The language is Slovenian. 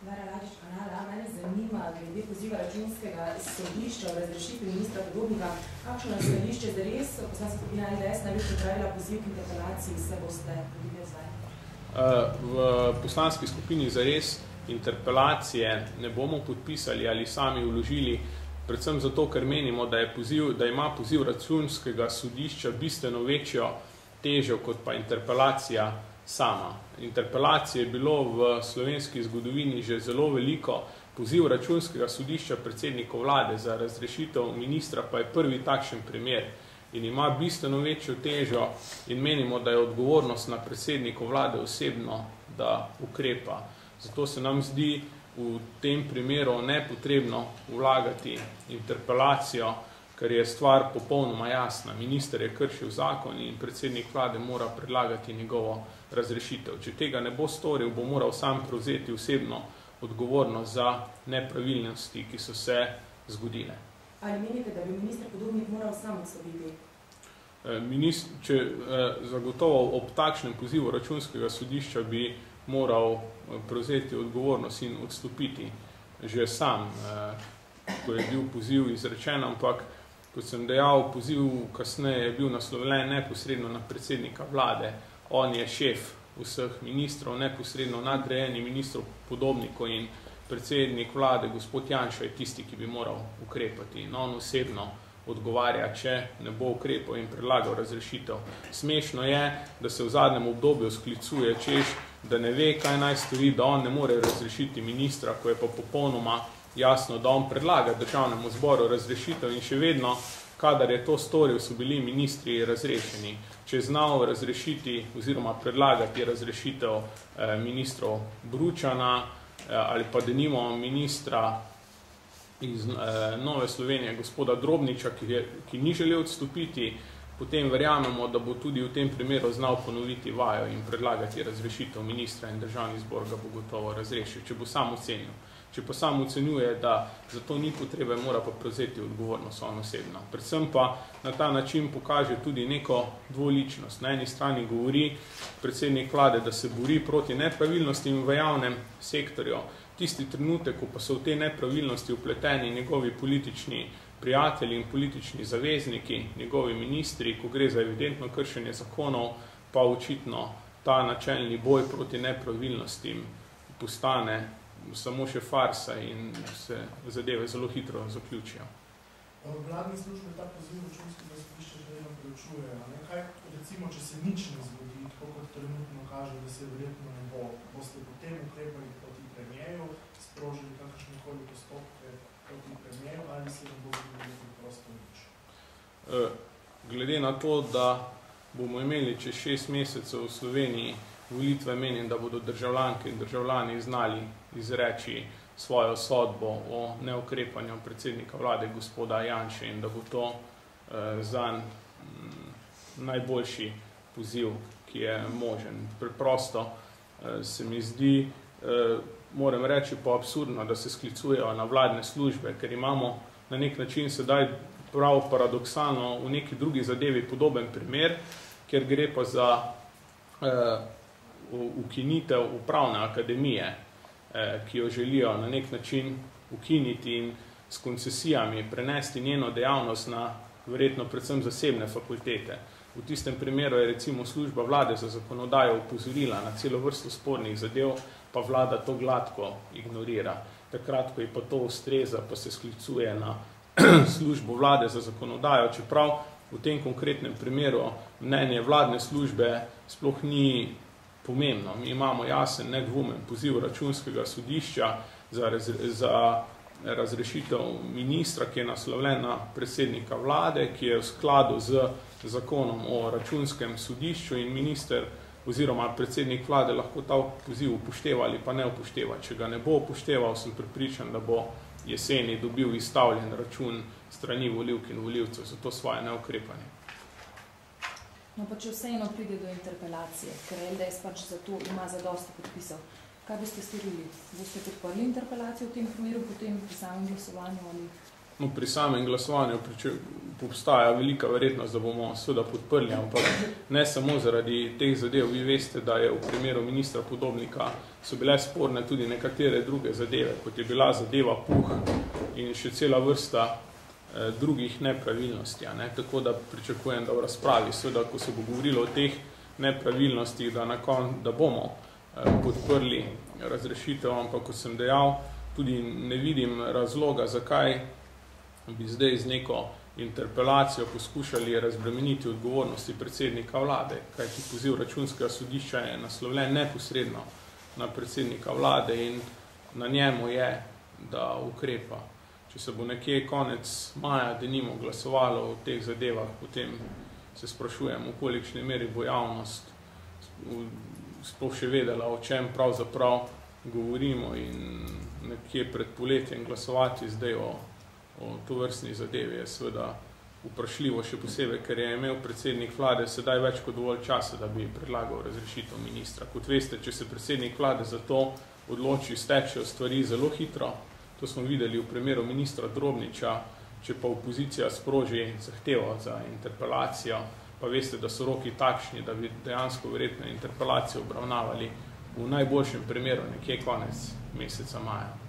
Lara Ladič, kanala. Mene zanima, glede poziva računskega sodišča v razrešitvi ministra Podobnika, kakšno je stališče zares, poslanska skupina LDS naj bi pripravila poziv k interpelaciji, se boste podili zdaj? V poslanski skupini zares interpelacije ne bomo podpisali ali sami vložili, predvsem zato, ker menimo, da ima poziv računskega sodišča bistveno večjo težo kot pa interpelacija sama. Interpelacije je bilo v slovenski zgodovini že zelo veliko, poziv računskega sodišča predsedniku vlade za razrešitev ministra pa je prvi takšen primer in ima bistveno večjo težo in menimo, da je odgovornost na predsedniku vlade osebno, da ukrepa. Zato se nam zdi v tem primeru nepotrebno vlagati interpelacijo, ker je stvar popolnoma jasna. Minister je kršil zakon in predsednik vlade mora predlagati njegovo razrešitev. Če tega ne bo storil, bo moral sam prevzeti osebno odgovornost za nepravilnosti, ki so se zgodile. Ali menite, da bi minister Podobnik moral sam odstopiti? Zagotovo ob takšnem pozivu računskega sodišča bi moral prevzeti odgovornost in odstopiti že sam, ko je bil poziv izrečen, ampak kot sem dejal, poziv kasneje je bil naslovljen neposredno na predsednika vlade. On je šef vseh ministrov, neposredno nadrejeni ministrov Podobniku in predsednik vlade, gospod Janša, je tisti, ki bi moral ukrepati. In on osebno odgovarja, če ne bo ukrepal in predlagal razrešitev. Smešno je, da se v zadnjem obdobju sklicuje, češ, da ne ve, kaj naj stori, da on ne more razrešiti ministra, ko je pa popolnoma jasno, da on predlaga državnemu zboru razrešitev in še vedno, kadar je to storil, so bili ministri razrešeni. Če je znal razrešiti oziroma predlagati razrešitev ministrov Bručana ali pa denimo ministra iz Nove Slovenije, gospoda Drobniča, ki ni želel odstopiti, potem verjamemo, da bo tudi v tem primeru znal ponoviti vajo in predlagati razrešitev ministra in državni zbor ga bo gotovo razrešil, če bo sam ocenil. Če pa sam ocenjuje, da za to ni potrebe, mora pa prevzeti odgovornost on osebno. Predvsem pa na ta način pokaže tudi neko dvoličnost. Na eni strani govori predsednik vlade, da se bori proti nepravilnostim v javnem sektorju. Tisti trenutek, ko pa so v te nepravilnosti vpleteni njegovi politični prijatelji in politični zavezniki, njegovi ministri, ko gre za evidentno kršenje zakonov, pa očitno ta načelni boj proti nepravilnostim postane samo še farsa in se zadeve zelo hitro zaključijo. Vladni službe ta poziv računskega sodišča že vedno preučujejo. Kaj, recimo, če se nič ne zgodi, tako kot trenutno kaže, da se verjetno ne bo, boste potem ukrepali proti premijeju, sprožili kakršnekoli postopke proti premijeju ali se ne bo zgodilo preprosto nič? Glede na to, da bomo imeli čez 6 mesecev v Sloveniji volitve, menim, da bodo državljanke in državljani znali izreči svojo sodbo o neukrepanju predsednika vlade gospoda Janše in da bo to zanj najboljši poziv, ki je možen. Preprosto se mi zdi, moram reči pa absurdno, da se sklicujejo na vladne službe, ker imamo na nek način sedaj prav paradoksalno v neki drugi zadevi podoben primer, ker gre pa za ukinitev upravne akademije, ki jo želijo na nek način ukiniti in s koncesijami prenesti njeno dejavnost na verjetno predvsem zasebne fakultete. V tistem primeru je recimo služba vlade za zakonodajo upozorila na celo vrsto spornih zadev, pa vlada to gladko ignorira. Takrat, ko je pa to ustreza, pa se sklicuje na službo vlade za zakonodajo, čeprav v tem konkretnem primeru mnenje vladne službe sploh ni pomembno. Mi imamo jasen, nedvomen poziv računskega sodišča za razrešitev ministra, ki je naslovljen na predsednika vlade, ki je v skladu z zakonom o računskem sodišču in minister oziroma predsednik vlade lahko ta poziv upošteva ali pa ne upošteva. Če ga ne bo upošteval, sem prepričan, da bo jeseni dobil izstavljen račun strani volivk in volivcev za to svoje neukrepanje. No pa če vseeno pride do interpelacije, ker LDS pač za to ima zadosti podpisal, kaj boste storili? Boste podprli interpelacijo v tem primeru, potem pri samem glasovanju ali pri samem glasovanju obstaja velika verjetnost, da bomo seveda podprli, ampak ne samo zaradi teh zadev. Vi veste, da je v primeru ministra Podobnika so bile sporne tudi nekatere druge zadeve, kot je bila zadeva Puh in še cela vrsta drugih nepravilnosti. Tako da pričakujem, da v razpravi, seveda, ko se bo govorilo o teh nepravilnostih, da bomo podprli razrešitev, ampak kot sem dejal, tudi ne vidim razloga, zakaj bi zdaj z neko interpelacijo poskušali razbremeniti odgovornosti predsednika vlade, kajti poziv Računskega sodišča je naslovljen neposredno na predsednika vlade in na njemu je, da ukrepa. Če se bo nekje konec maja denimo glasovalo o teh zadevah, potem se sprašujem, v kolikšni meri bo javnost sploh še vedela, o čem pravzaprav govorimo in nekje pred poletjem glasovati zdaj o tovrstni zadevi je seveda vprašljivo, še posebej, ker je imel predsednik vlade sedaj več kot dovolj časa, da bi predlagal razrešitev ministra. Kot veste, če se predsednik vlade za to odloči, stečejo stvari zelo hitro. To smo videli v primeru ministra Drobniča, če pa opozicija sproži zahtevo za interpelacijo, pa veste, da so roki takšni, da bi dejansko verjetno interpelacijo obravnavali v najboljšem primeru nekje konec meseca maja.